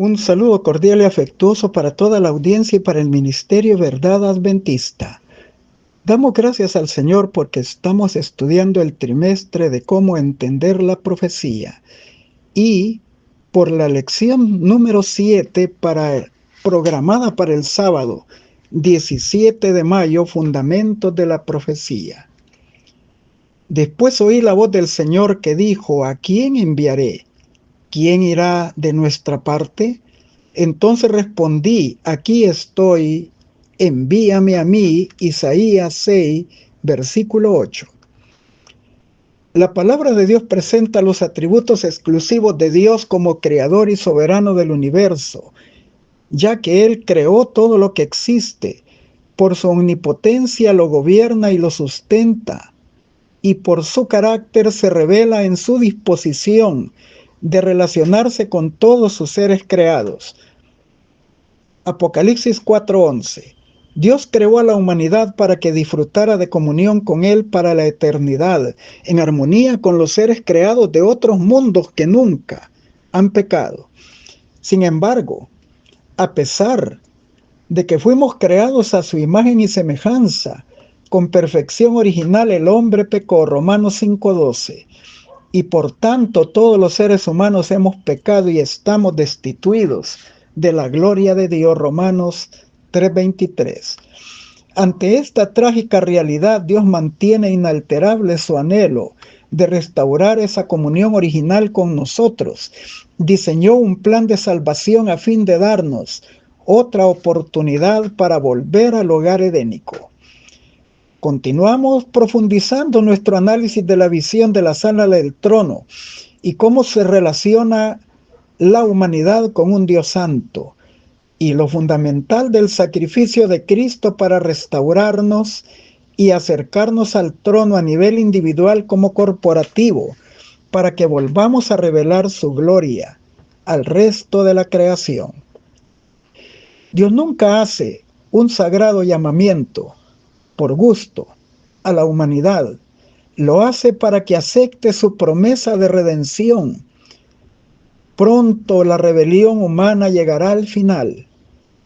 Un saludo cordial y afectuoso para toda la audiencia y para el Ministerio Verdad Adventista. Damos gracias al Señor porque estamos estudiando el trimestre de cómo entender la profecía y por la lección número 7 programada para el sábado 17 de mayo, Fundamentos de la Profecía. Después oí la voz del Señor que dijo: ¿A quién enviaré? ¿Quién irá de nuestra parte? Entonces respondí: aquí estoy, envíame a mí. Isaías 6, versículo 8. La palabra de Dios presenta los atributos exclusivos de Dios como creador y soberano del universo, ya que Él creó todo lo que existe. Por su omnipotencia lo gobierna y lo sustenta, y por su carácter se revela en su disposición de relacionarse con todos sus seres creados. Apocalipsis 4:11. Dios creó a la humanidad para que disfrutara de comunión con Él para la eternidad, en armonía con los seres creados de otros mundos que nunca han pecado. Sin embargo, a pesar de que fuimos creados a su imagen y semejanza, con perfección original el hombre pecó, Romanos 5:12. Y por tanto todos los seres humanos hemos pecado y estamos destituidos de la gloria de Dios, Romanos 3:23. Ante esta trágica realidad, Dios mantiene inalterable su anhelo de restaurar esa comunión original con nosotros. Diseñó un plan de salvación a fin de darnos otra oportunidad para volver al hogar edénico. Continuamos profundizando nuestro análisis de la visión de la sala del trono y cómo se relaciona la humanidad con un Dios santo, y lo fundamental del sacrificio de Cristo para restaurarnos y acercarnos al trono a nivel individual como corporativo, para que volvamos a revelar su gloria al resto de la creación. Dios nunca hace un sagrado llamamiento por gusto a la humanidad. Lo hace para que acepte su promesa de redención. Pronto la rebelión humana llegará al final,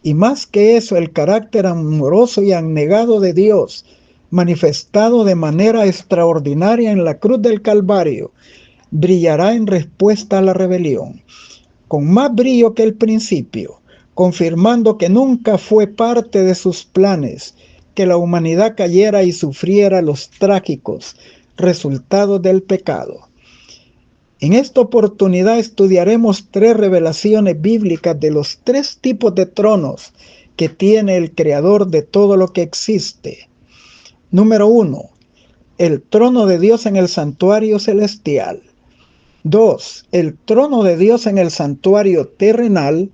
y más que eso, el carácter amoroso y abnegado de Dios, manifestado de manera extraordinaria en la cruz del Calvario, brillará en respuesta a la rebelión, con más brillo que el principio, confirmando que nunca fue parte de sus planes que la humanidad cayera y sufriera los trágicos resultados del pecado. En esta oportunidad estudiaremos 3 revelaciones bíblicas de los 3 tipos de tronos que tiene el Creador de todo lo que existe. Número 1. El trono de Dios en el santuario celestial. 2. El trono de Dios en el santuario terrenal.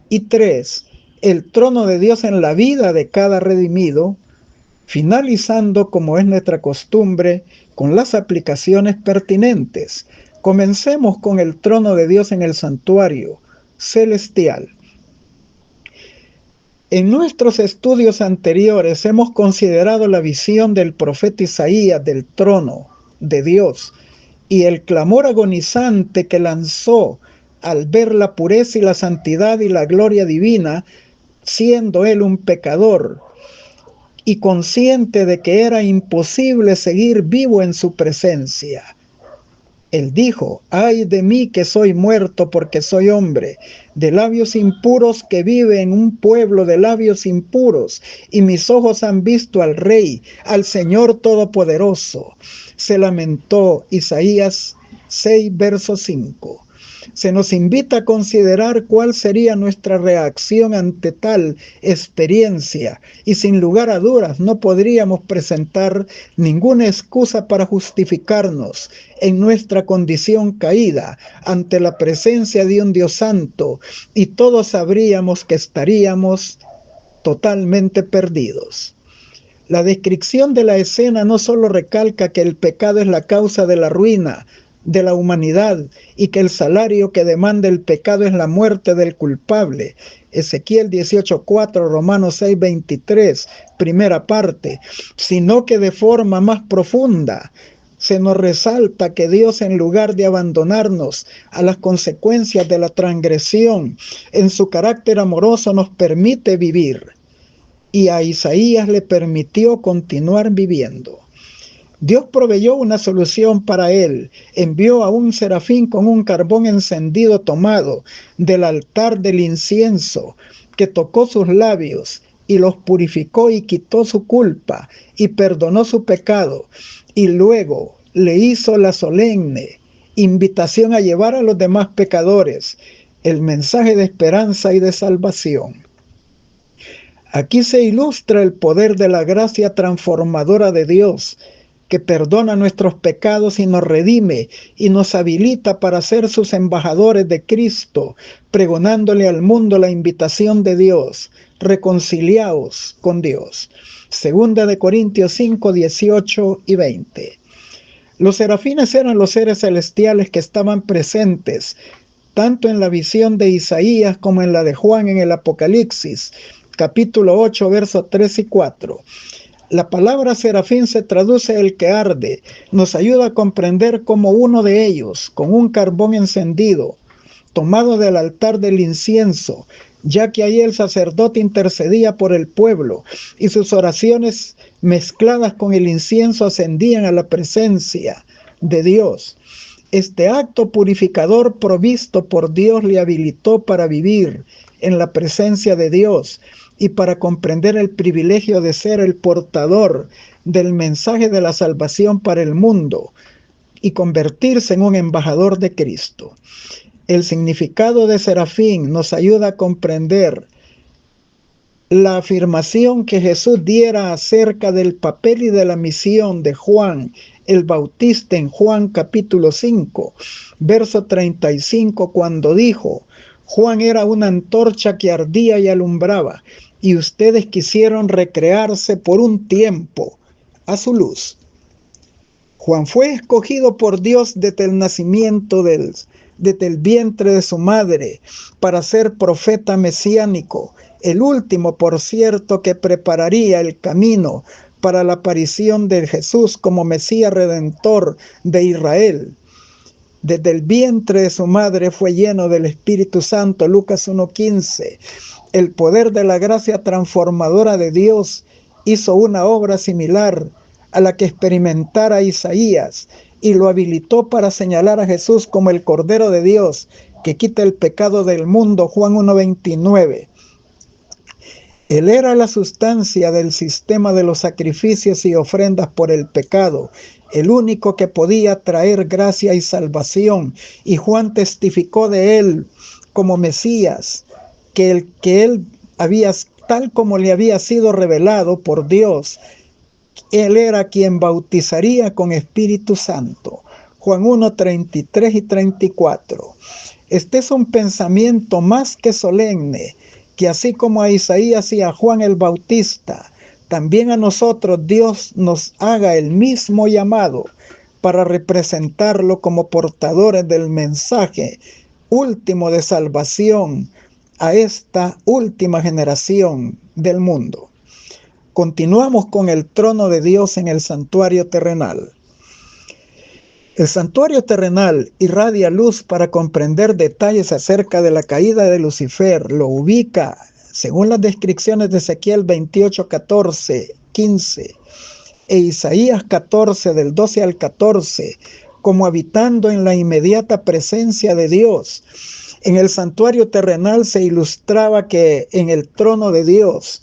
Y 3. El trono de Dios en la vida de cada redimido, finalizando, como es nuestra costumbre, con las aplicaciones pertinentes. Comencemos con el trono de Dios en el santuario celestial. En nuestros estudios anteriores hemos considerado la visión del profeta Isaías del trono de Dios y el clamor agonizante que lanzó al ver la pureza y la santidad y la gloria divina, siendo él un pecador y consciente de que era imposible seguir vivo en su presencia. Él dijo: ay de mí que soy muerto, porque soy hombre de labios impuros, que vive en un pueblo de labios impuros, y mis ojos han visto al Rey, al Señor Todopoderoso. Se lamentó. Isaías 6, verso 5. Se nos invita a considerar cuál sería nuestra reacción ante tal experiencia, y sin lugar a dudas no podríamos presentar ninguna excusa para justificarnos en nuestra condición caída ante la presencia de un Dios santo, y todos sabríamos que estaríamos totalmente perdidos. La descripción de la escena no solo recalca que el pecado es la causa de la ruina de la humanidad y que el salario que demanda el pecado es la muerte del culpable, Ezequiel 18:4, Romanos 6:23, primera parte, sino que de forma más profunda se nos resalta que Dios, en lugar de abandonarnos a las consecuencias de la transgresión, en su carácter amoroso nos permite vivir. Y a Isaías le permitió continuar viviendo. Dios proveyó una solución para él. Envió a un serafín con un carbón encendido tomado del altar del incienso, que tocó sus labios y los purificó y quitó su culpa y perdonó su pecado. Y luego le hizo la solemne invitación a llevar a los demás pecadores el mensaje de esperanza y de salvación. Aquí se ilustra el poder de la gracia transformadora de Dios, que perdona nuestros pecados y nos redime y nos habilita para ser sus embajadores de Cristo, pregonándole al mundo la invitación de Dios: reconciliaos con Dios. Segunda de Corintios 5, 18 y 20. Los serafines eran los seres celestiales que estaban presentes tanto en la visión de Isaías como en la de Juan en el Apocalipsis, capítulo 8, versos 3 y 4. La palabra serafín se traduce el que arde. Nos ayuda a comprender cómo uno de ellos, con un carbón encendido, tomado del altar del incienso, ya que ahí el sacerdote intercedía por el pueblo, y sus oraciones mezcladas con el incienso ascendían a la presencia de Dios. Este acto purificador provisto por Dios le habilitó para vivir en la presencia de Dios y para comprender el privilegio de ser el portador del mensaje de la salvación para el mundo y convertirse en un embajador de Cristo. El significado de serafín nos ayuda a comprender la afirmación que Jesús diera acerca del papel y de la misión de Juan el Bautista en Juan capítulo 5, verso 35, cuando dijo: Juan era una antorcha que ardía y alumbraba, y ustedes quisieron recrearse por un tiempo a su luz. Juan fue escogido por Dios desde el nacimiento, desde el vientre de su madre, para ser profeta mesiánico, el último, por cierto, que prepararía el camino para la aparición de Jesús como Mesías Redentor de Israel. Desde el vientre de su madre fue lleno del Espíritu Santo, Lucas 1:15. El poder de la gracia transformadora de Dios hizo una obra similar a la que experimentara Isaías y lo habilitó para señalar a Jesús como el Cordero de Dios que quita el pecado del mundo, Juan 1:29. Él era la sustancia del sistema de los sacrificios y ofrendas por el pecado, el único que podía traer gracia y salvación, y Juan testificó de él como Mesías, que él había, tal como le había sido revelado por Dios, él era quien bautizaría con Espíritu Santo. Juan 1, 33 y 34. Este es un pensamiento más que solemne, que así como a Isaías y a Juan el Bautista, también a nosotros Dios nos haga el mismo llamado para representarlo como portadores del mensaje último de salvación a esta última generación del mundo. Continuamos con el trono de Dios en el santuario terrenal. El santuario terrenal irradia luz para comprender detalles acerca de la caída de Lucifer. Lo ubica, según las descripciones de Ezequiel 28, 14, 15 e Isaías 14, del 12 al 14, como habitando en la inmediata presencia de Dios. En el santuario terrenal se ilustraba que en el trono de Dios,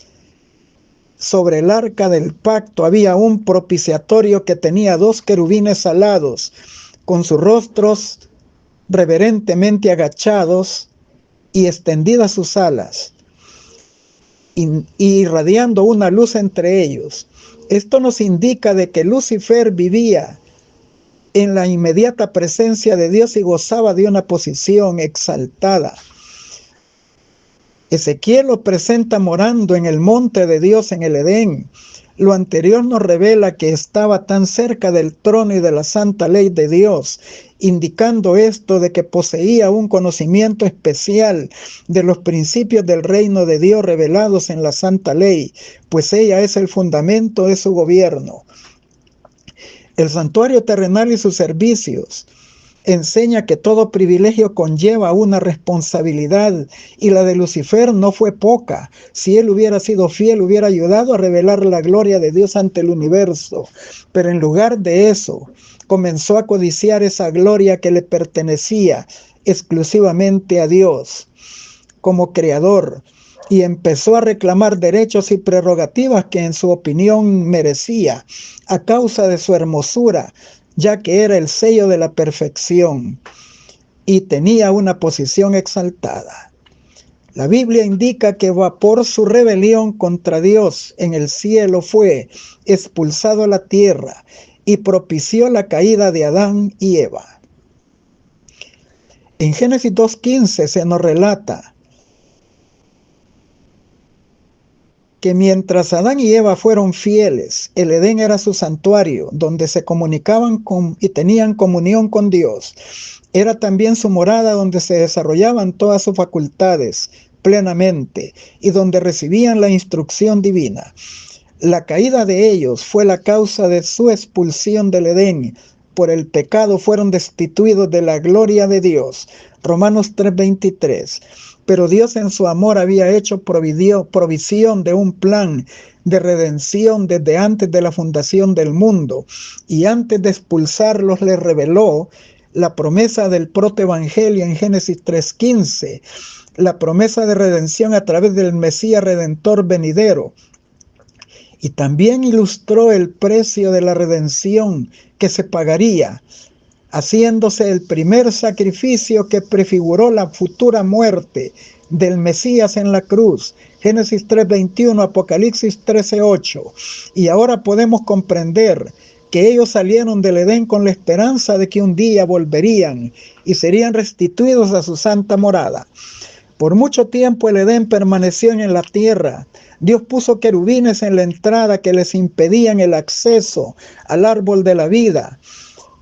sobre el arca del pacto, había un propiciatorio que tenía 2 querubines alados, con sus rostros reverentemente agachados y extendidas sus alas, y irradiando una luz entre ellos. Esto nos indica de que Lucifer vivía en la inmediata presencia de Dios y gozaba de una posición exaltada. Ezequiel lo presenta morando en el monte de Dios en el Edén. Lo anterior nos revela que estaba tan cerca del trono y de la santa ley de Dios, indicando esto de que poseía un conocimiento especial de los principios del reino de Dios revelados en la santa ley, pues ella es el fundamento de su gobierno. El santuario terrenal y sus servicios enseña que todo privilegio conlleva una responsabilidad, y la de Lucifer no fue poca. Si él hubiera sido fiel, hubiera ayudado a revelar la gloria de Dios ante el universo, pero en lugar de eso, comenzó a codiciar esa gloria que le pertenecía exclusivamente a Dios como creador, y empezó a reclamar derechos y prerrogativas que en su opinión merecía a causa de su hermosura, ya que era el sello de la perfección y tenía una posición exaltada. La Biblia indica que por su rebelión contra Dios en el cielo fue expulsado a la tierra y propició la caída de Adán y Eva. En Génesis 2:15 se nos relata que mientras Adán y Eva fueron fieles, el Edén era su santuario, donde se comunicaban y tenían comunión con Dios. Era también su morada, donde se desarrollaban todas sus facultades plenamente y donde recibían la instrucción divina. La caída de ellos fue la causa de su expulsión del Edén. Por el pecado fueron destituidos de la gloria de Dios. Romanos 3:23. Pero Dios en su amor había hecho provisión de un plan de redención desde antes de la fundación del mundo, y antes de expulsarlos les reveló la promesa del protoevangelio en Génesis 3:15, la promesa de redención a través del Mesías Redentor venidero. Y también ilustró el precio de la redención que se pagaría, haciéndose el primer sacrificio que prefiguró la futura muerte del Mesías en la cruz. Génesis 3:21, Apocalipsis 13:8. Y ahora podemos comprender que ellos salieron del Edén con la esperanza de que un día volverían y serían restituidos a su santa morada. Por mucho tiempo el Edén permaneció en la tierra. Dios puso querubines en la entrada que les impedían el acceso al árbol de la vida.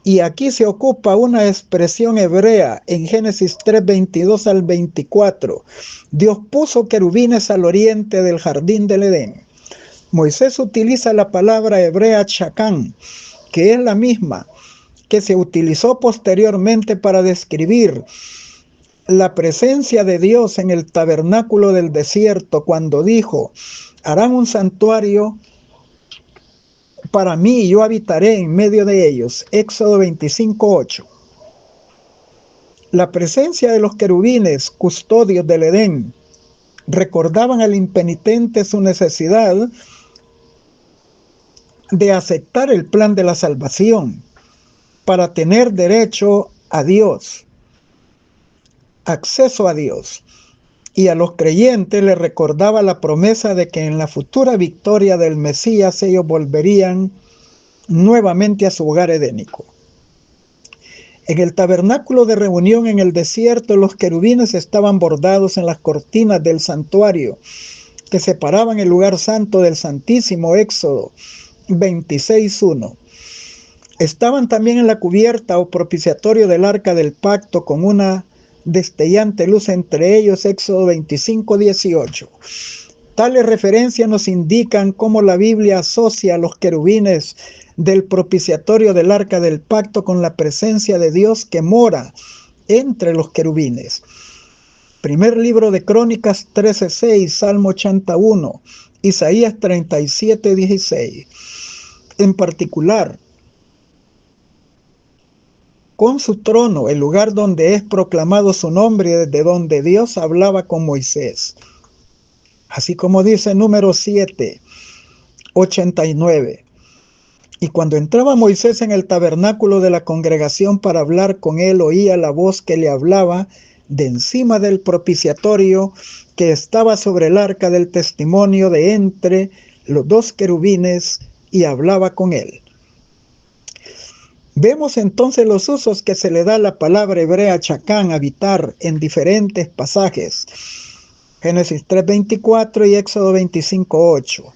Y aquí se ocupa una expresión hebrea en Génesis 3:22 al 24. Dios puso querubines al oriente del jardín del Edén. Moisés utiliza la palabra hebrea chacán, que es la misma que se utilizó posteriormente para describir la presencia de Dios en el tabernáculo del desierto, cuando dijo: harán un santuario para mí y yo habitaré en medio de ellos. Éxodo 25:8. La presencia de los querubines, custodios del Edén, recordaban al impenitente su necesidad de aceptar el plan de la salvación para tener derecho a Dios, acceso a Dios. Y a los creyentes les recordaba la promesa de que en la futura victoria del Mesías ellos volverían nuevamente a su hogar edénico. En el tabernáculo de reunión en el desierto, los querubines estaban bordados en las cortinas del santuario que separaban el lugar santo del santísimo. Éxodo 26:1. Estaban también en la cubierta o propiciatorio del arca del pacto con una destellante luz entre ellos. Éxodo 25:18. Tales referencias nos indican cómo la Biblia asocia a los querubines del propiciatorio del arca del pacto con la presencia de Dios que mora entre los querubines. Primer libro de Crónicas 13:6, Salmo 81, Isaías 37:16. En particular, con su trono, el lugar donde es proclamado su nombre, desde donde Dios hablaba con Moisés. Así como dice Números 7:89. Y cuando entraba Moisés en el tabernáculo de la congregación para hablar con él, oía la voz que le hablaba de encima del propiciatorio que estaba sobre el arca del testimonio, de entre los dos querubines, y hablaba con él. Vemos entonces los usos que se le da a la palabra hebrea chacán, habitar, en diferentes pasajes. Génesis 3:24 y Éxodo 25:8.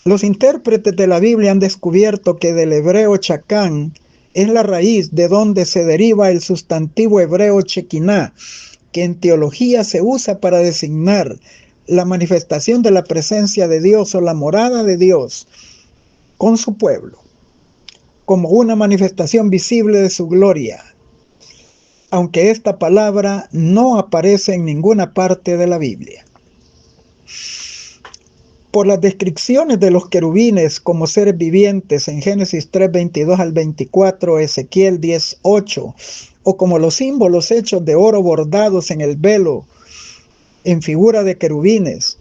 Los intérpretes de la Biblia han descubierto que del hebreo chacán es la raíz de donde se deriva el sustantivo hebreo chequiná, que en teología se usa para designar la manifestación de la presencia de Dios o la morada de Dios con su pueblo. como una manifestación visible de su gloria, aunque esta palabra no aparece en ninguna parte de la Biblia. Por las descripciones de los querubines como seres vivientes en Génesis 3:22 al 24, Ezequiel 10:8, o como los símbolos hechos de oro bordados en el velo en figura de querubines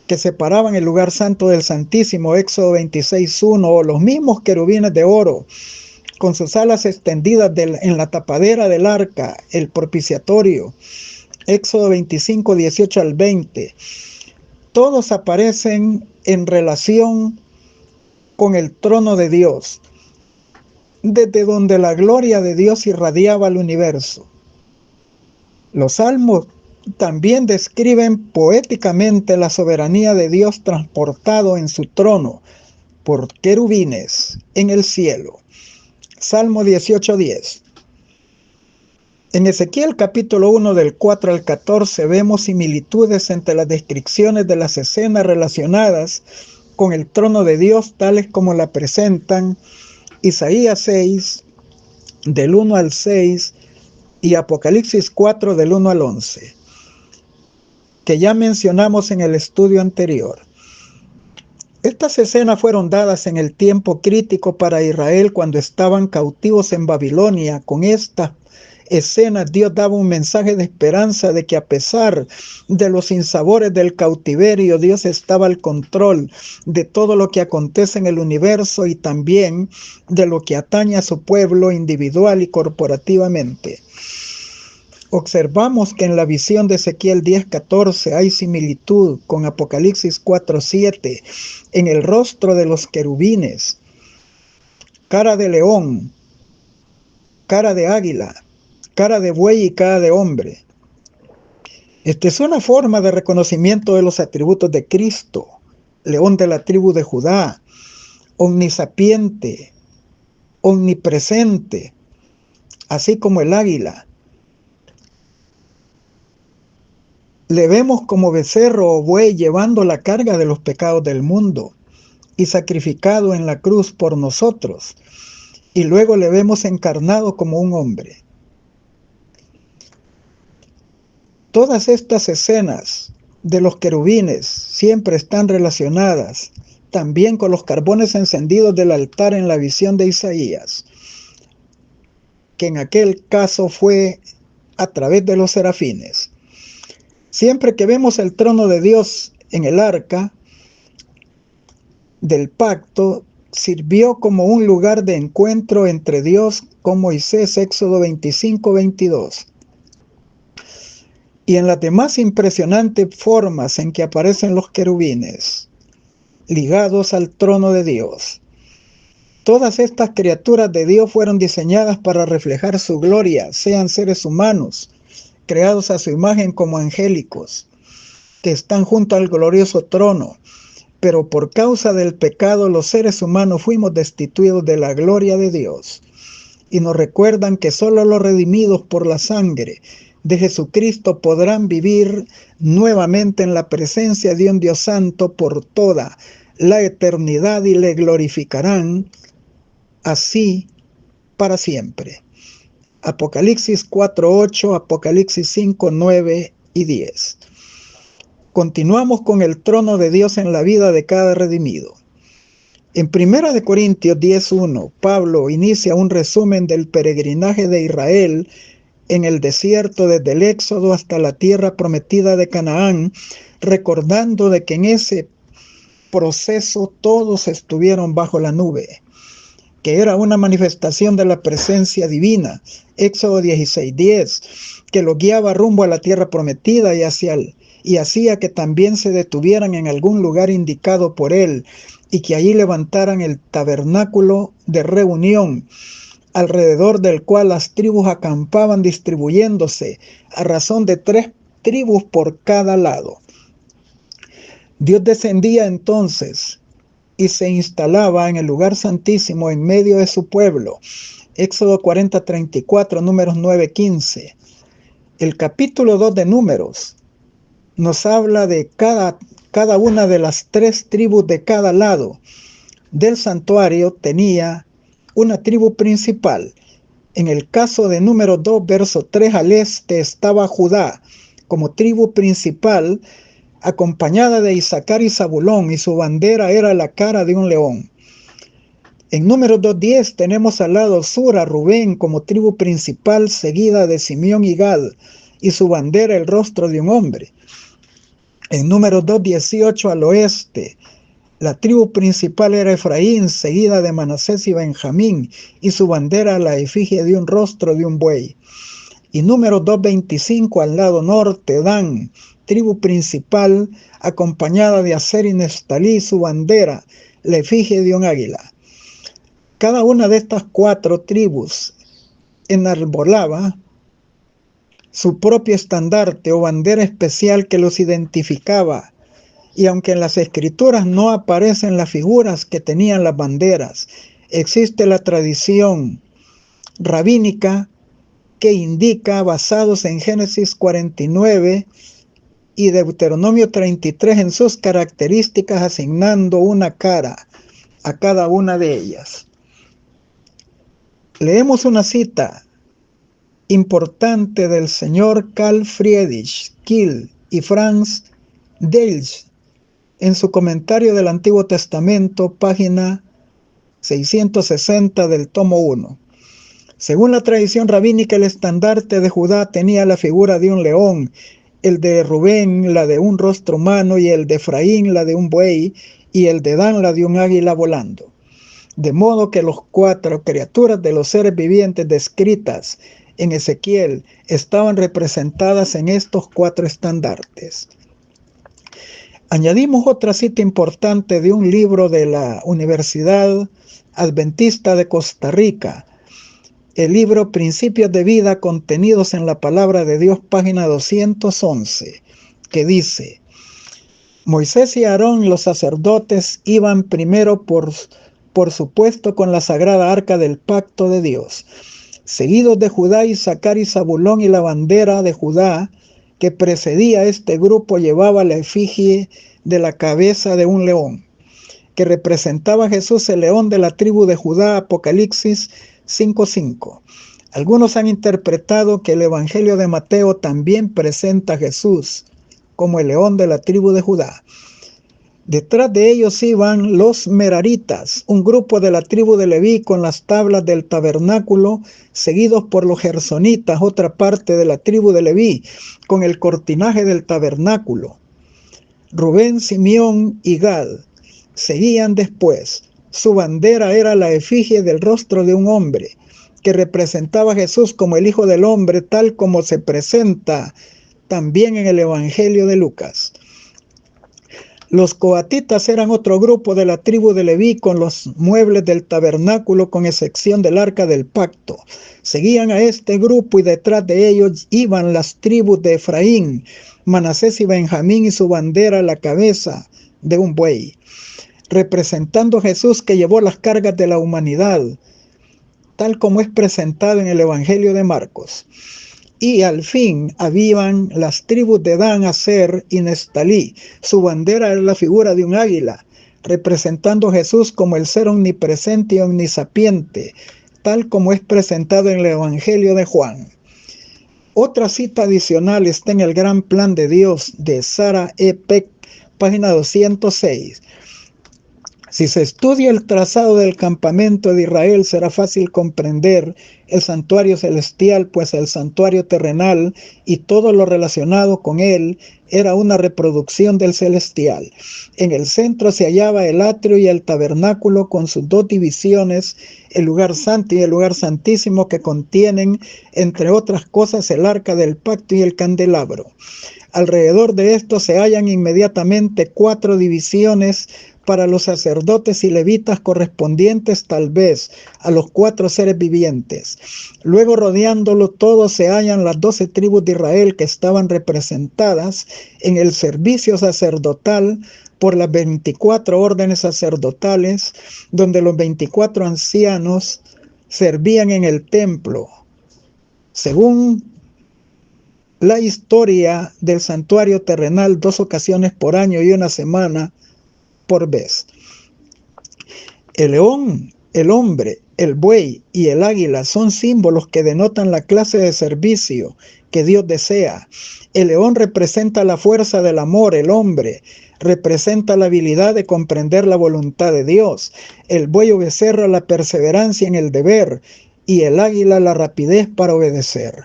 que separaban el lugar santo del santísimo, Éxodo 26:1, o los mismos querubines de oro con sus alas extendidas en la tapadera del arca, el propiciatorio, Éxodo 25:18 al 20. Todos aparecen en relación con el trono de Dios, desde donde la gloria de Dios irradiaba al universo. Los salmos también describen poéticamente la soberanía de Dios transportado en su trono por querubines en el cielo. Salmo 18:10. En Ezequiel capítulo 1 del 4 al 14 vemos similitudes entre las descripciones de las escenas relacionadas con el trono de Dios, tales como la presentan Isaías 6 del 1 al 6 y Apocalipsis 4 del 1 al 11, que ya mencionamos en el estudio anterior. Estas escenas fueron dadas en el tiempo crítico para Israel cuando estaban cautivos en Babilonia. Con estas escenas Dios daba un mensaje de esperanza de que a pesar de los sinsabores del cautiverio, Dios estaba al control de todo lo que acontece en el universo y también de lo que atañe a su pueblo individual y corporativamente. Observamos que en la visión de Ezequiel 10:14 hay similitud con Apocalipsis 4:7 en el rostro de los querubines, cara de león, cara de águila, cara de buey y cara de hombre. Esta es una forma de reconocimiento de los atributos de Cristo, león de la tribu de Judá, omnisapiente, omnipresente, así como el águila. Le vemos como becerro o buey llevando la carga de los pecados del mundo y sacrificado en la cruz por nosotros. Y luego le vemos encarnado como un hombre. Todas estas escenas de los querubines siempre están relacionadas también con los carbones encendidos del altar en la visión de Isaías, que en aquel caso fue a través de los serafines. Siempre que vemos el trono de Dios en el arca del pacto, sirvió como un lugar de encuentro entre Dios con Moisés, Éxodo 25:22. Y en las demás impresionantes formas en que aparecen los querubines, ligados al trono de Dios. Todas estas criaturas de Dios fueron diseñadas para reflejar su gloria, sean seres humanos, creados a su imagen como angélicos, que están junto al glorioso trono, pero por causa del pecado los seres humanos fuimos destituidos de la gloria de Dios, y nos recuerdan que solo los redimidos por la sangre de Jesucristo podrán vivir nuevamente en la presencia de un Dios santo por toda la eternidad y le glorificarán así para siempre. Apocalipsis 4:8, Apocalipsis 5:9 y 10. Continuamos con el trono de Dios en la vida de cada redimido. En 1 Corintios 10:1, Pablo inicia un resumen del peregrinaje de Israel en el desierto desde el Éxodo hasta la tierra prometida de Canaán, recordando de que en ese proceso todos estuvieron bajo la nube, que era una manifestación de la presencia divina, Éxodo 16:10, que lo guiaba rumbo a la tierra prometida y hacía que también se detuvieran en algún lugar indicado por él, y que allí levantaran el tabernáculo de reunión, alrededor del cual las tribus acampaban distribuyéndose a razón de 3 tribus por cada lado. Dios descendía entonces y se instalaba en el lugar santísimo en medio de su pueblo. Éxodo 40:34, Números 9:15. El capítulo 2 de Números nos habla de cada una de las 3 tribus de cada lado del santuario tenía una tribu principal. En el caso de número 2, verso 3, al este estaba Judá como tribu principal, acompañada de Isaacar y Zabulón, y su bandera era la cara de un león. En número 2:10 tenemos al lado sur a Rubén como tribu principal, seguida de Simeón y Gad, y su bandera el rostro de un hombre. En número 2:18 al oeste, la tribu principal era Efraín, seguida de Manasés y Benjamín, y su bandera la efigie de un rostro de un buey. Y número 2:25 al lado norte, Dan, tribu principal, acompañada de Aser y Neftalí, su bandera la efigie de un águila. Cada una de estas 4 tribus enarbolaba su propio estandarte o bandera especial que los identificaba, y aunque en las escrituras no aparecen las figuras que tenían las banderas, existe la tradición rabínica que indica, basados en Génesis 49 y Deuteronomio 33, en sus características, asignando una cara a cada una de ellas. Leemos una cita importante del señor Carl Friedrich Kiel y Franz Delitzsch en su comentario del Antiguo Testamento, página 660 del tomo 1. Según la tradición rabínica, el estandarte de Judá tenía la figura de un león, el de Rubén la de un rostro humano, y el de Efraín la de un buey, y el de Dan la de un águila volando. De modo que las 4 criaturas de los seres vivientes descritas en Ezequiel estaban representadas en estos 4 estandartes. Añadimos otra cita importante de un libro de la Universidad Adventista de Costa Rica, el libro Principios de Vida contenidos en la Palabra de Dios, página 211, que dice: Moisés y Aarón, los sacerdotes, iban primero por supuesto con la sagrada arca del pacto de Dios, seguidos de Judá, Isaacar y Zabulón, y la bandera de Judá que precedía a este grupo llevaba la efigie de la cabeza de un león, que representaba a Jesús, el león de la tribu de Judá, Apocalipsis 5:5. Algunos han interpretado que el Evangelio de Mateo también presenta a Jesús como el león de la tribu de Judá. Detrás de ellos iban los meraritas, un grupo de la tribu de Leví con las tablas del tabernáculo, seguidos por los gersonitas, otra parte de la tribu de Leví, con el cortinaje del tabernáculo. Rubén, Simeón y Gad seguían después. Su bandera era la efigie del rostro de un hombre, que representaba a Jesús como el Hijo del Hombre, tal como se presenta también en el Evangelio de Lucas. Los coatitas eran otro grupo de la tribu de Leví con los muebles del tabernáculo, con excepción del arca del pacto. Seguían a este grupo y detrás de ellos iban las tribus de Efraín, Manasés y Benjamín, y su bandera la cabeza de un buey, representando a Jesús que llevó las cargas de la humanidad, tal como es presentado en el Evangelio de Marcos. Y al fin habían las tribus de Dan, Aser y Neftalí. Su bandera era la figura de un águila, representando a Jesús como el ser omnipresente y omnisapiente, tal como es presentado en el Evangelio de Juan. Otra cita adicional está en el Gran Plan de Dios de Sarah E. Peck, página 206. Si se estudia el trazado del campamento de Israel, será fácil comprender el santuario celestial, pues el santuario terrenal y todo lo relacionado con él era una reproducción del celestial. En el centro se hallaba el atrio y el tabernáculo con sus 2 divisiones, el lugar santo y el lugar santísimo, que contienen, entre otras cosas, el arca del pacto y el candelabro. Alrededor de esto se hallan inmediatamente 4 divisiones para los sacerdotes y levitas, correspondientes tal vez a los 4 seres vivientes. Luego, rodeándolo todo, se hallan las 12 tribus de Israel, que estaban representadas en el servicio sacerdotal por las 24 órdenes sacerdotales, donde los 24 ancianos servían en el templo, según la historia del santuario terrenal, 2 ocasiones por año y 1 semana por vez. El león, el hombre, El buey y el águila son símbolos que denotan la clase de servicio que Dios desea. El león representa la fuerza del amor, el hombre representa la habilidad de comprender la voluntad de Dios. El buey o becerra la perseverancia en el deber y el águila la rapidez para obedecer.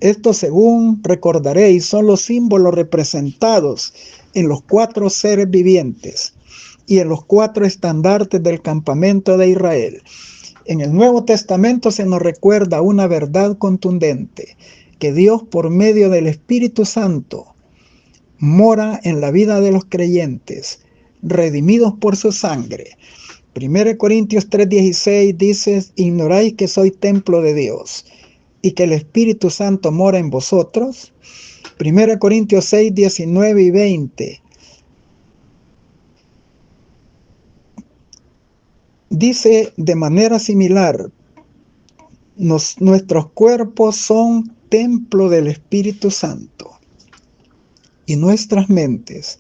Estos, según recordaréis, son los símbolos representados en los 4 seres vivientes y en los 4 estandartes del campamento de Israel. En el Nuevo Testamento se nos recuerda una verdad contundente, que Dios por medio del Espíritu Santo mora en la vida de los creyentes, redimidos por su sangre. 1 Corintios 3:16 dice: ¿ignoráis que soy templo de Dios y que el Espíritu Santo mora en vosotros? 1 Corintios 6:19 y 20 dice de manera similar: nuestros cuerpos son templo del Espíritu Santo y nuestras mentes.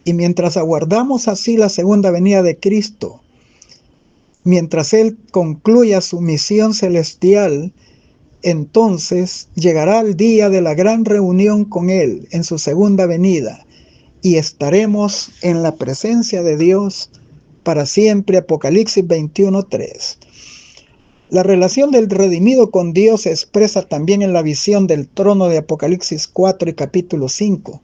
Y mientras aguardamos así la segunda venida de Cristo, mientras Él concluya su misión celestial, entonces llegará el día de la gran reunión con Él en su segunda venida y estaremos en la presencia de Dios para siempre. Apocalipsis 21:3. La relación del redimido con Dios se expresa también en la visión del trono de Apocalipsis 4 y capítulo 5.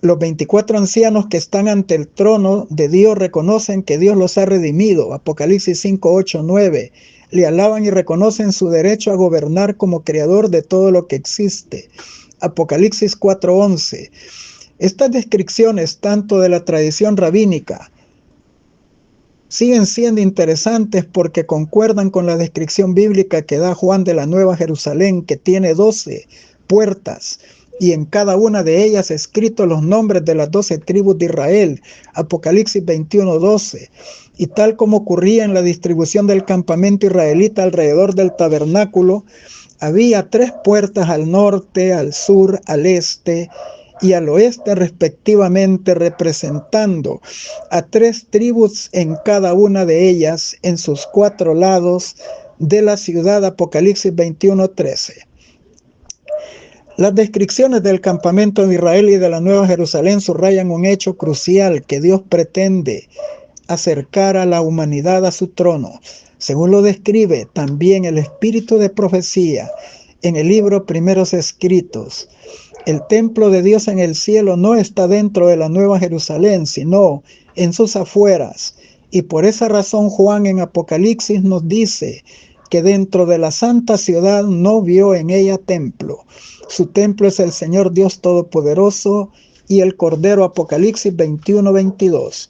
Los 24 ancianos que están ante el trono de Dios reconocen que Dios los ha redimido. Apocalipsis 5, 8, 9. Le alaban y reconocen su derecho a gobernar como creador de todo lo que existe. Apocalipsis 4, 11. Estas descripciones, tanto de la tradición rabínica, siguen siendo interesantes porque concuerdan con la descripción bíblica que da Juan de la Nueva Jerusalén, que tiene 12 puertas y en cada una de ellas escritos los nombres de las 12 tribus de Israel. Apocalipsis 21:12. Y tal como ocurría en la distribución del campamento israelita alrededor del tabernáculo, había 3 puertas al norte, al sur, al este y al oeste respectivamente, representando a 3 tribus en cada una de ellas en sus 4 lados de la ciudad. Apocalipsis 21:13. Las descripciones del campamento de Israel y de la Nueva Jerusalén subrayan un hecho crucial: que Dios pretende acercar a la humanidad a su trono, según lo describe también el espíritu de profecía en el libro Primeros Escritos. El templo de Dios en el cielo no está dentro de la Nueva Jerusalén, sino en sus afueras. Y por esa razón Juan en Apocalipsis nos dice que dentro de la santa ciudad no vio en ella templo. Su templo es el Señor Dios Todopoderoso y el Cordero. Apocalipsis 21:22.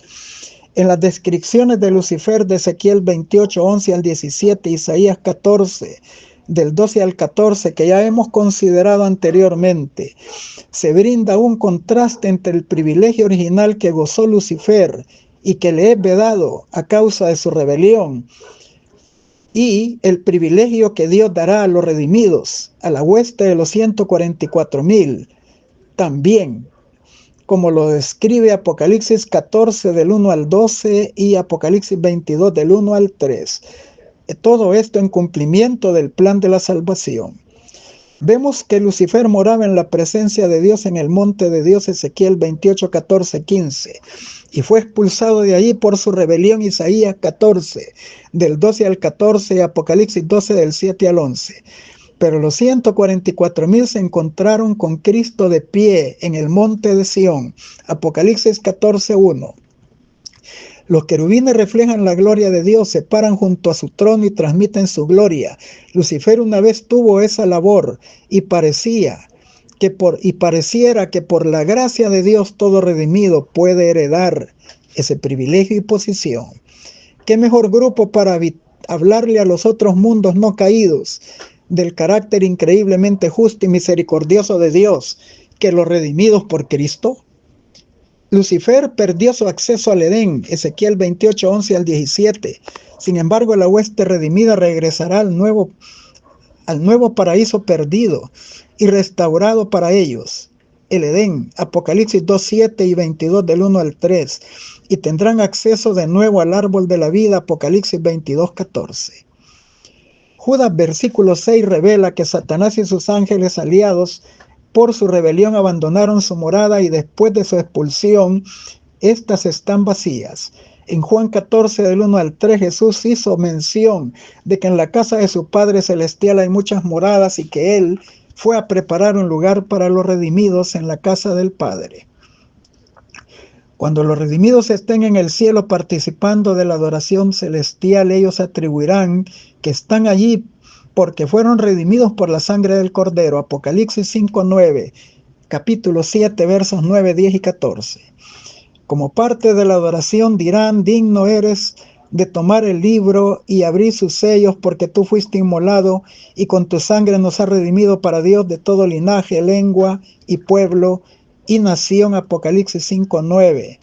En las descripciones de Lucifer de Ezequiel 28, 11 al 17, Isaías 14, del 12 al 14, que ya hemos considerado anteriormente, se brinda un contraste entre el privilegio original que gozó Lucifer y que le es vedado a causa de su rebelión, y el privilegio que Dios dará a los redimidos, a la hueste de los 144,000, también, como lo describe Apocalipsis 14 del 1 al 12 y Apocalipsis 22 del 1 al 3. Todo esto en cumplimiento del plan de la salvación. Vemos que Lucifer moraba en la presencia de Dios en el monte de Dios, Ezequiel 28, 14, 15, y fue expulsado de allí por su rebelión, Isaías 14, del 12 al 14, y Apocalipsis 12, del 7 al 11. Pero los 144,000 se encontraron con Cristo de pie en el monte de Sión, Apocalipsis 14, 1. Los querubines reflejan la gloria de Dios, se paran junto a su trono y transmiten su gloria. Lucifer una vez tuvo esa labor y pareciera que por la gracia de Dios todo redimido puede heredar ese privilegio y posición. ¿Qué mejor grupo para hablarle a los otros mundos no caídos del carácter increíblemente justo y misericordioso de Dios que los redimidos por Cristo? Lucifer perdió su acceso al Edén, Ezequiel 28, 11 al 17. Sin embargo, la hueste redimida regresará al nuevo paraíso perdido y restaurado para ellos. el Edén, Apocalipsis 2:7 y 22 del 1 al 3, y tendrán acceso de nuevo al árbol de la vida, Apocalipsis 22:14. Judas versículo 6 revela que Satanás y sus ángeles aliados por su rebelión abandonaron su morada y después de su expulsión, estas están vacías. En Juan 14 del 1 al 3 Jesús hizo mención de que en la casa de su Padre Celestial hay muchas moradas y que Él fue a preparar un lugar para los redimidos en la casa del Padre. Cuando los redimidos estén en el cielo participando de la adoración celestial, ellos atribuirán que están allí porque fueron redimidos por la sangre del Cordero. Apocalipsis 5:9, capítulo 7, versos 9, 10 y 14. Como parte de la adoración dirán: digno eres de tomar el libro y abrir sus sellos, porque tú fuiste inmolado y con tu sangre nos has redimido para Dios de todo linaje, lengua y pueblo y nación. Apocalipsis 5:9.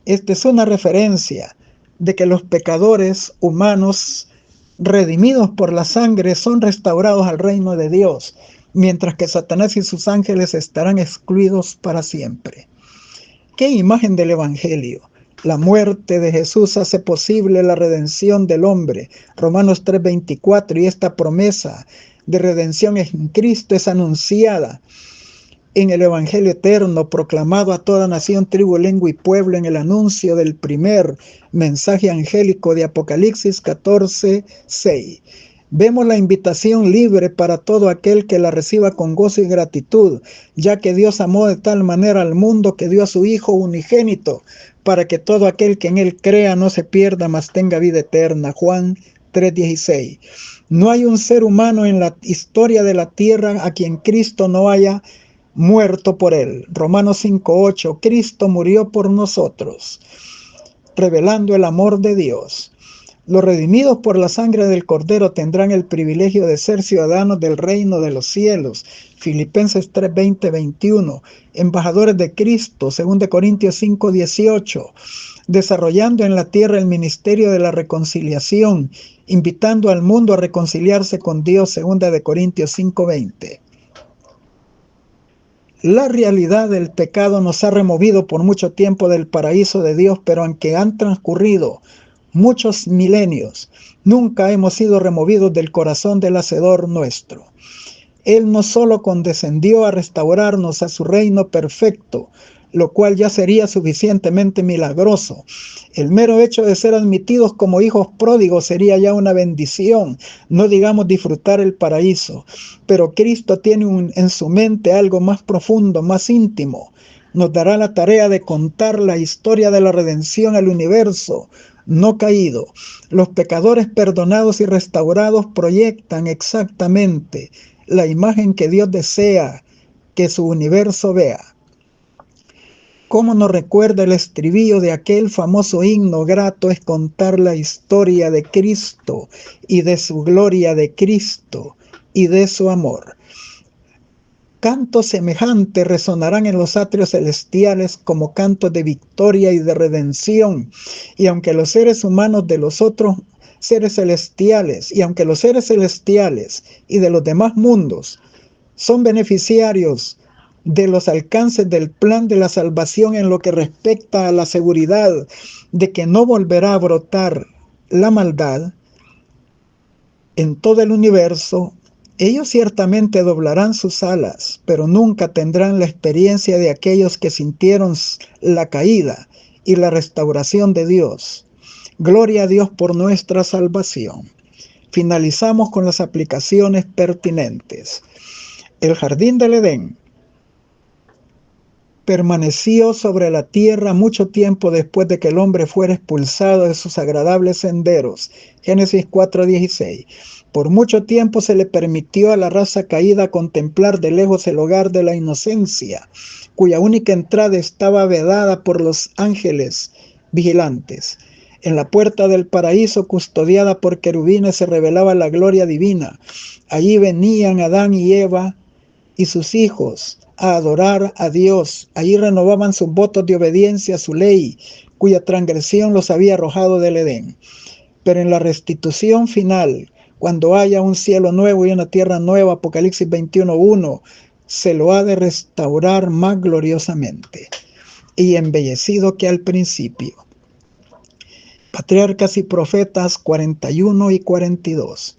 Esta es una referencia de que los pecadores humanos redimidos por la sangre son restaurados al reino de Dios, mientras que Satanás y sus ángeles estarán excluidos para siempre. ¿Qué imagen del Evangelio? La muerte de Jesús hace posible la redención del hombre, Romanos 3:24, y esta promesa de redención en Cristo es anunciada en el Evangelio eterno, proclamado a toda nación, tribu, lengua y pueblo, en el anuncio del primer mensaje angélico de Apocalipsis 14:6. Vemos la invitación libre para todo aquel que la reciba con gozo y gratitud, ya que Dios amó de tal manera al mundo que dio a su Hijo unigénito, para que todo aquel que en Él crea no se pierda, mas tenga vida eterna. Juan 3:16. No hay un ser humano en la historia de la tierra a quien Cristo no haya muerto por él. Romanos 5:8. Cristo murió por nosotros, revelando el amor de Dios. Los redimidos por la sangre del Cordero tendrán el privilegio de ser ciudadanos del reino de los cielos. Filipenses 3:20-21. Embajadores de Cristo. 2 Corintios 5:18. Desarrollando en la tierra el ministerio de la reconciliación, invitando al mundo a reconciliarse con Dios. 2 Corintios 5:20. La realidad del pecado nos ha removido por mucho tiempo del paraíso de Dios, pero aunque han transcurrido muchos milenios, nunca hemos sido removidos del corazón del Hacedor nuestro. Él no solo condescendió a restaurarnos a su reino perfecto, lo cual ya sería suficientemente milagroso. El mero hecho de ser admitidos como hijos pródigos sería ya una bendición, no digamos disfrutar el paraíso. Pero Cristo tiene en su mente algo más profundo, más íntimo. Nos dará la tarea de contar la historia de la redención al universo no caído. Los pecadores perdonados y restaurados proyectan exactamente la imagen que Dios desea que su universo vea. ¿Cómo nos recuerda el estribillo de aquel famoso himno? Grato es contar la historia de Cristo y de su gloria, de Cristo y de su amor. Cantos semejantes resonarán en los atrios celestiales como cantos de victoria y de redención. Y aunque los seres humanos de los otros seres celestiales, y aunque los seres celestiales y de los demás mundos son beneficiarios de los alcances del plan de la salvación en lo que respecta a la seguridad de que no volverá a brotar la maldad en todo el universo, ellos ciertamente doblarán sus alas, pero nunca tendrán la experiencia de aquellos que sintieron la caída y la restauración de Dios. Gloria a Dios por nuestra salvación. Finalizamos con las aplicaciones pertinentes. El jardín del Edén permaneció sobre la tierra mucho tiempo después de que el hombre fuera expulsado de sus agradables senderos. Génesis 4:16. Por mucho tiempo se le permitió a la raza caída contemplar de lejos el hogar de la inocencia, cuya única entrada estaba vedada por los ángeles vigilantes. En la puerta del paraíso, custodiada por querubines, se revelaba la gloria divina. Allí venían Adán y Eva y sus hijos a adorar a Dios. Allí renovaban sus votos de obediencia a su ley, cuya transgresión los había arrojado del Edén. Pero en la restitución final, cuando haya un cielo nuevo y una tierra nueva, Apocalipsis 21:1, se lo ha de restaurar más gloriosamente y embellecido que al principio. Patriarcas y Profetas 41 y 42.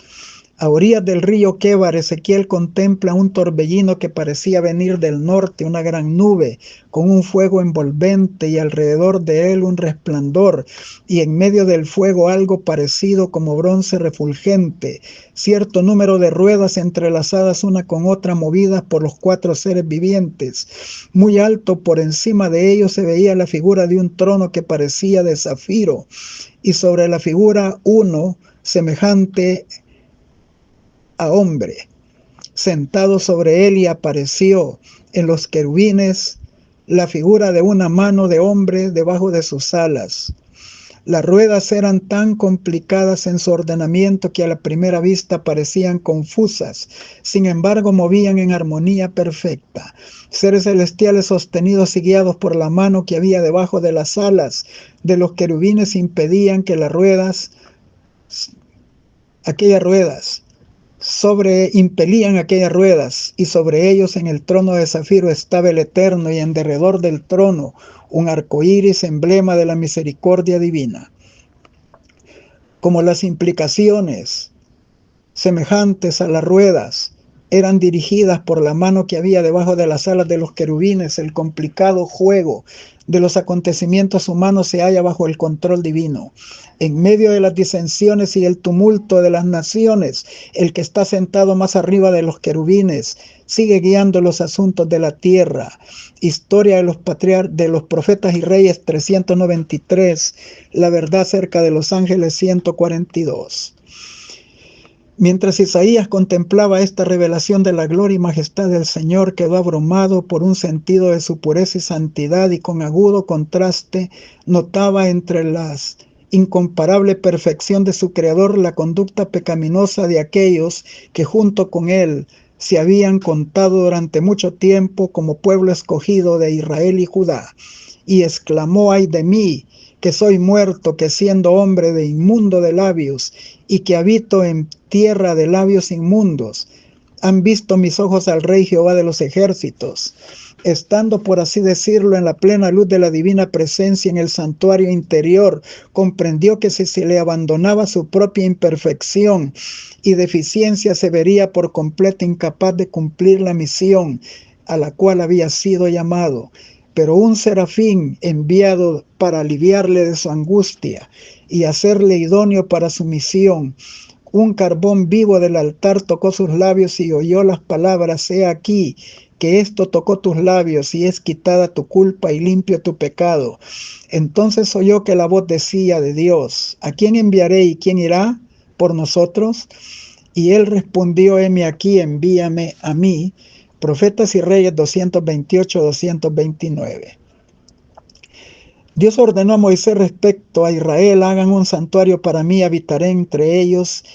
A orillas del río Quebar, Ezequiel contempla un torbellino que parecía venir del norte, una gran nube con un fuego envolvente y alrededor de él un resplandor, y en medio del fuego algo parecido como bronce refulgente, cierto número de ruedas entrelazadas una con otra movidas por los 4 seres vivientes. Muy alto por encima de ellos se veía la figura de un trono que parecía de zafiro, y sobre la figura uno semejante a hombre, sentado sobre él, y apareció en los querubines la figura de una mano de hombre debajo de sus alas. Las ruedas eran tan complicadas en su ordenamiento que a la primera vista parecían confusas, sin embargo movían en armonía perfecta. Seres celestiales sostenidos y guiados por la mano que había debajo de las alas de los querubines impedían que impelían aquellas ruedas, y sobre ellos en el trono de zafiro estaba el Eterno, y en derredor del trono un arco iris, emblema de la misericordia divina. Como las implicaciones semejantes a las ruedas eran dirigidas por la mano que había debajo de las alas de los querubines, el complicado juego de los acontecimientos humanos se halla bajo el control divino. En medio de las disensiones y el tumulto de las naciones, el que está sentado más arriba de los querubines sigue guiando los asuntos de la tierra. Historia de los profetas y reyes 393, la verdad acerca de los ángeles 142. Mientras Isaías contemplaba esta revelación de la gloria y majestad del Señor, quedó abrumado por un sentido de su pureza y santidad, y con agudo contraste notaba entre la incomparable perfección de su Creador la conducta pecaminosa de aquellos que junto con él se habían contado durante mucho tiempo como pueblo escogido de Israel y Judá. Y exclamó: ay de mí, que soy muerto, que siendo hombre de inmundo de labios, y que habito en tierra de labios inmundos, han visto mis ojos al Rey Jehová de los ejércitos. Estando, por así decirlo, en la plena luz de la divina presencia en el santuario interior, comprendió que si se le abandonaba su propia imperfección y deficiencia, se vería por completo incapaz de cumplir la misión a la cual había sido llamado. Pero un serafín enviado para aliviarle de su angustia y hacerle idóneo para su misión, un carbón vivo del altar, tocó sus labios y oyó las palabras: he aquí que esto tocó tus labios, y es quitada tu culpa y limpio tu pecado. Entonces oyó que la voz decía de Dios: ¿a quién enviaré y quién irá por nosotros? Y él respondió: heme aquí, envíame a mí. Profetas y Reyes 228-229. Dios ordenó a Moisés respecto a Israel: hagan un santuario para mí, habitaré entre ellos.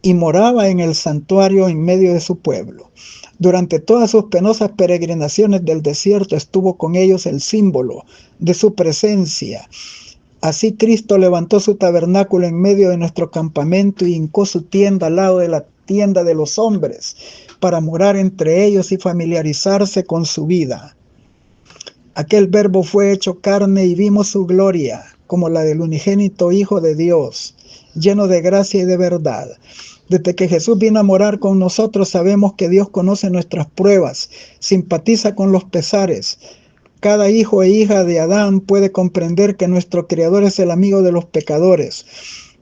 Y moraba en el santuario en medio de su pueblo. Durante todas sus penosas peregrinaciones del desierto estuvo con ellos el símbolo de su presencia. Así Cristo levantó su tabernáculo en medio de nuestro campamento y hincó su tienda al lado de la tienda de los hombres, para morar entre ellos y familiarizarse con su vida. Aquel verbo fue hecho carne y vimos su gloria, como la del unigénito Hijo de Dios, lleno de gracia y de verdad. Desde que Jesús vino a morar con nosotros, sabemos que Dios conoce nuestras pruebas, simpatiza con los pesares. Cada hijo e hija de Adán puede comprender que nuestro Creador es el amigo de los pecadores,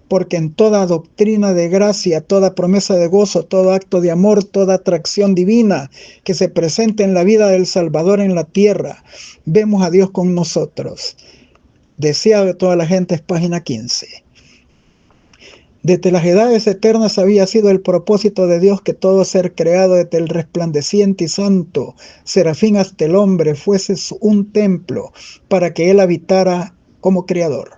porque en toda doctrina de gracia, toda promesa de gozo, todo acto de amor, toda atracción divina que se presenta en la vida del Salvador en la tierra, vemos a Dios con nosotros. Deseado de toda la gente es página 15. Desde las edades eternas había sido el propósito de Dios que todo ser creado, desde el resplandeciente y santo serafín hasta el hombre, fuese un templo para que él habitara como creador.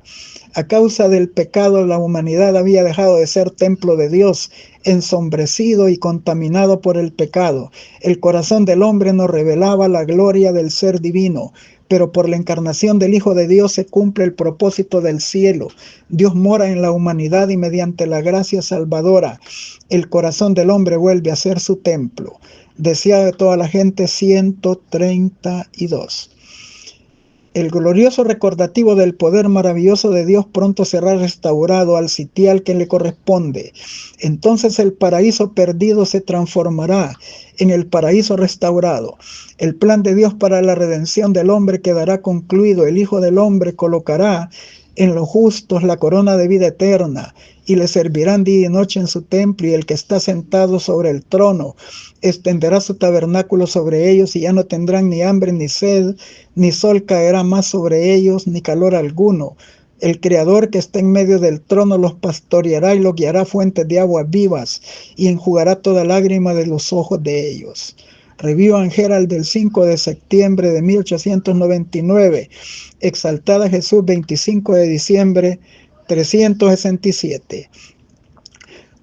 A causa del pecado, la humanidad había dejado de ser templo de Dios, ensombrecido y contaminado por el pecado. El corazón del hombre no revelaba la gloria del ser divino, pero por la encarnación del Hijo de Dios se cumple el propósito del cielo. Dios mora en la humanidad y mediante la gracia salvadora, el corazón del hombre vuelve a ser su templo. Deseado de toda la gente, 132. El glorioso recordativo del poder maravilloso de Dios pronto será restaurado al sitial que le corresponde. Entonces el paraíso perdido se transformará en el paraíso restaurado. El plan de Dios para la redención del hombre quedará concluido. El Hijo del Hombre colocará en los justos la corona de vida eterna, y le servirán día y noche en su templo, y el que está sentado sobre el trono extenderá su tabernáculo sobre ellos, y ya no tendrán ni hambre ni sed, ni sol caerá más sobre ellos, ni calor alguno. El Creador que está en medio del trono los pastoreará y los guiará a fuentes de aguas vivas, y enjugará toda lágrima de los ojos de ellos. Review and Herald del 5 de septiembre de 1899. Exaltada Jesús, 25 de diciembre 367.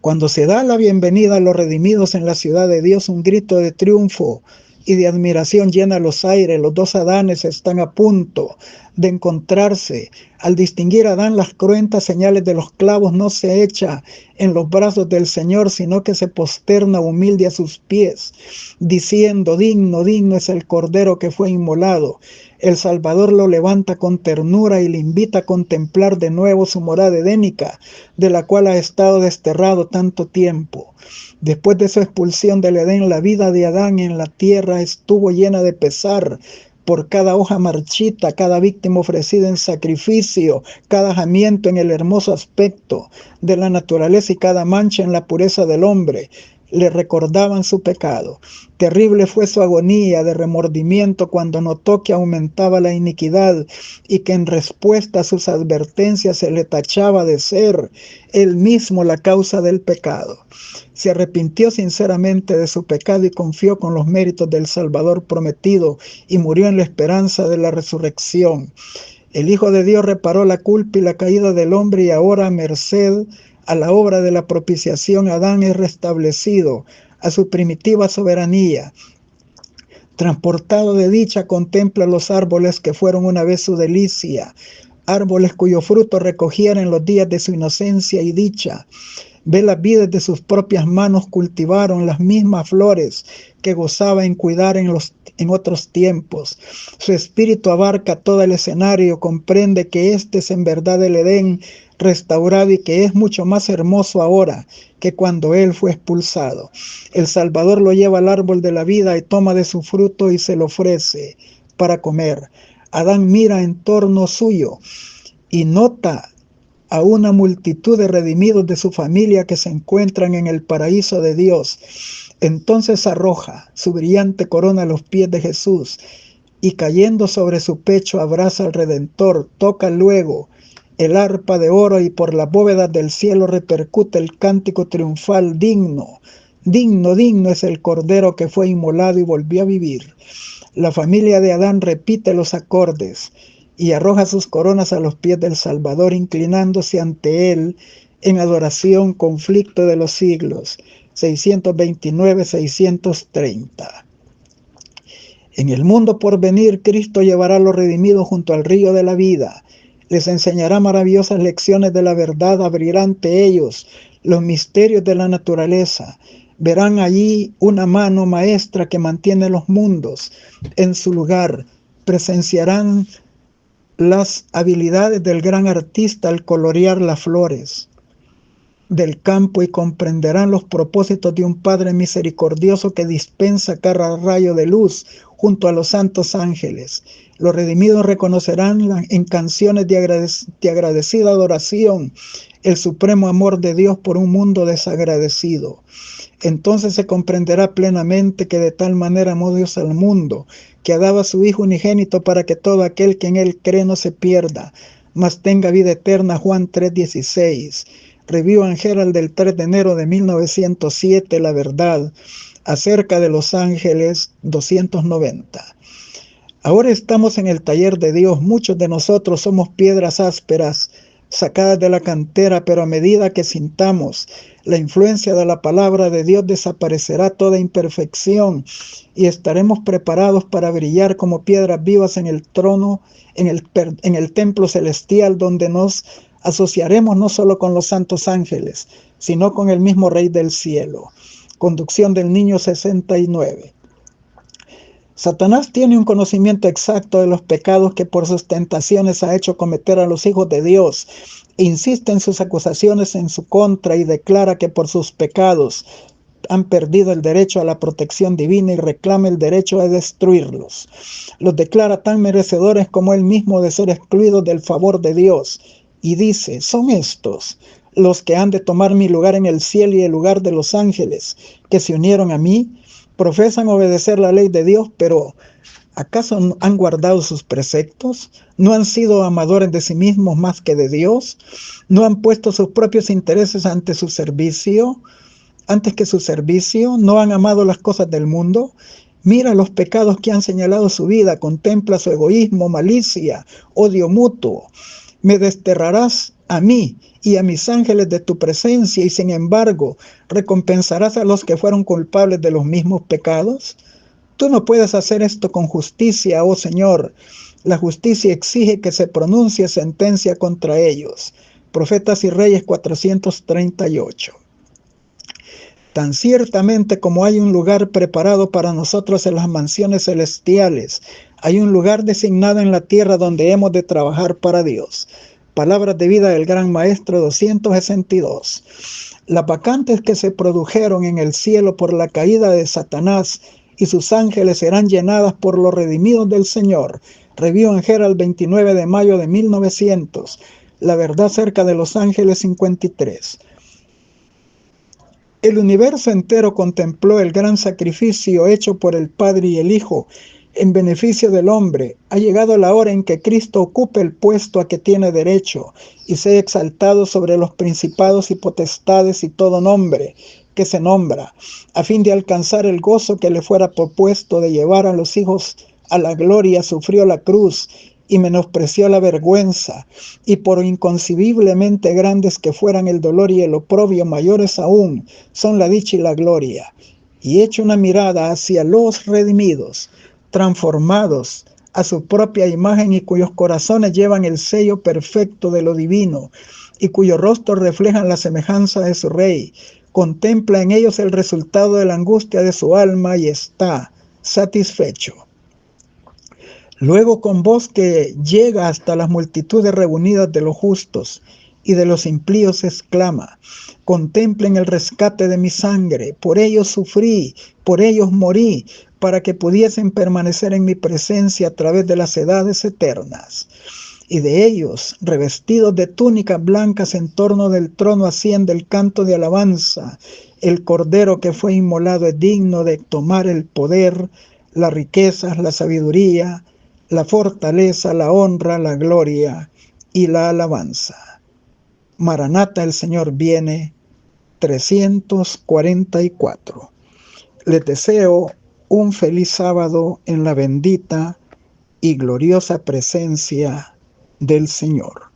Cuando se da la bienvenida a los redimidos en la ciudad de Dios, un grito de triunfo y de admiración llena los aires. Los dos Adanes están a punto de encontrarse. Al distinguir a Adán las cruentas señales de los clavos, no se echa en los brazos del Señor, sino que se posterna humilde a sus pies, diciendo: digno, digno es el Cordero que fue inmolado. El Salvador lo levanta con ternura y le invita a contemplar de nuevo su morada edénica, de la cual ha estado desterrado tanto tiempo. Después de su expulsión del Edén, la vida de Adán en la tierra estuvo llena de pesar por cada hoja marchita, cada víctima ofrecida en sacrificio, cada ajamiento en el hermoso aspecto de la naturaleza y cada mancha en la pureza del hombre. Le recordaban su pecado. Terrible fue su agonía de remordimiento cuando notó que aumentaba la iniquidad y que en respuesta a sus advertencias se le tachaba de ser él mismo la causa del pecado. Se arrepintió sinceramente de su pecado y confió con los méritos del Salvador prometido y murió en la esperanza de la resurrección. El Hijo de Dios reparó la culpa y la caída del hombre, y ahora, a merced a la obra de la propiciación, Adán es restablecido a su primitiva soberanía. Transportado de dicha, contempla los árboles que fueron una vez su delicia, árboles cuyo fruto recogiera en los días de su inocencia y dicha. Ve las vides de sus propias manos cultivaron, las mismas flores que gozaba en cuidar en otros tiempos. Su espíritu abarca todo el escenario, comprende que este es en verdad el Edén restaurado y que es mucho más hermoso ahora que cuando él fue expulsado. El Salvador lo lleva al árbol de la vida y toma de su fruto y se lo ofrece para comer. Adán mira en torno suyo y nota a una multitud de redimidos de su familia que se encuentran en el paraíso de Dios. Entonces arroja su brillante corona a los pies de Jesús y, cayendo sobre su pecho, abraza al Redentor. Toca luego el arpa de oro y por las bóvedas del cielo repercute el cántico triunfal: digno, digno, digno es el Cordero que fue inmolado y volvió a vivir. La familia de Adán repite los acordes y arroja sus coronas a los pies del Salvador, inclinándose ante él en adoración, conflicto de los siglos. 629-630. En el mundo por venir, Cristo llevará a los redimidos junto al río de la vida. Les enseñará maravillosas lecciones de la verdad, abrirá ante ellos los misterios de la naturaleza. Verán allí una mano maestra que mantiene los mundos en su lugar. Presenciarán las habilidades del gran artista al colorear las flores del campo y comprenderán los propósitos de un Padre misericordioso que dispensa cada rayo de luz junto a los santos ángeles. Los redimidos reconocerán en canciones de agradecida adoración el supremo amor de Dios por un mundo desagradecido. Entonces se comprenderá plenamente que de tal manera amó Dios al mundo, que ha dado a su Hijo unigénito para que todo aquel que en él cree no se pierda, mas tenga vida eterna. Juan 3:16. Review and Herald del 3 de enero de 1907, La verdad acerca de los ángeles, 290. Ahora estamos en el taller de Dios. Muchos de nosotros somos piedras ásperas, sacadas de la cantera, pero a medida que sintamos la influencia de la palabra de Dios, desaparecerá toda imperfección y estaremos preparados para brillar como piedras vivas en el trono, en el templo celestial, donde nos asociaremos no solo con los santos ángeles, sino con el mismo Rey del cielo. Conducción del niño 69. Satanás tiene un conocimiento exacto de los pecados que por sus tentaciones ha hecho cometer a los hijos de Dios. Insiste en sus acusaciones en su contra y declara que por sus pecados han perdido el derecho a la protección divina y reclama el derecho a destruirlos. Los declara tan merecedores como él mismo de ser excluidos del favor de Dios. Y dice, son estos los que han de tomar mi lugar en el cielo y el lugar de los ángeles que se unieron a mí. Profesan obedecer la ley de Dios, pero ¿acaso no han guardado sus preceptos? ¿No han sido amadores de sí mismos más que de Dios? ¿No han puesto sus propios intereses antes que su servicio? ¿No han amado las cosas del mundo? Mira los pecados que han señalado su vida, contempla su egoísmo, malicia, odio mutuo. Me desterrarás a mí y a mis ángeles de tu presencia, y sin embargo, ¿recompensarás a los que fueron culpables de los mismos pecados? Tú no puedes hacer esto con justicia, oh Señor. La justicia exige que se pronuncie sentencia contra ellos. Profetas y Reyes 438. Tan ciertamente como hay un lugar preparado para nosotros en las mansiones celestiales, hay un lugar designado en la tierra donde hemos de trabajar para Dios. Palabras de vida del Gran Maestro 262. Las vacantes que se produjeron en el cielo por la caída de Satanás y sus ángeles serán llenadas por los redimidos del Señor. Review en Herald 29 de mayo de 1900. La verdad acerca de los ángeles 53. El universo entero contempló el gran sacrificio hecho por el Padre y el Hijo en beneficio del hombre. Ha llegado la hora en que Cristo ocupe el puesto a que tiene derecho y sea exaltado sobre los principados y potestades y todo nombre que se nombra, a fin de alcanzar el gozo que le fuera propuesto de llevar a los hijos a la gloria. Sufrió la cruz y menospreció la vergüenza, y por inconcebiblemente grandes que fueran el dolor y el oprobio, mayores aún son la dicha y la gloria. Y echo una mirada hacia los redimidos, transformados a su propia imagen y cuyos corazones llevan el sello perfecto de lo divino y cuyos rostros reflejan la semejanza de su Rey. Contempla en ellos el resultado de la angustia de su alma y está satisfecho. Luego, con voz que llega hasta las multitudes reunidas de los justos y de los impíos, exclama: contemplen el rescate de mi sangre, por ellos sufrí, por ellos morí, para que pudiesen permanecer en mi presencia a través de las edades eternas. Y de ellos, revestidos de túnicas blancas, en torno del trono asciende el canto de alabanza. El Cordero que fue inmolado es digno de tomar el poder, las riquezas, la sabiduría, la fortaleza, la honra, la gloria y la alabanza. Maranata, el Señor viene. 344. Les deseo un feliz sábado en la bendita y gloriosa presencia del Señor.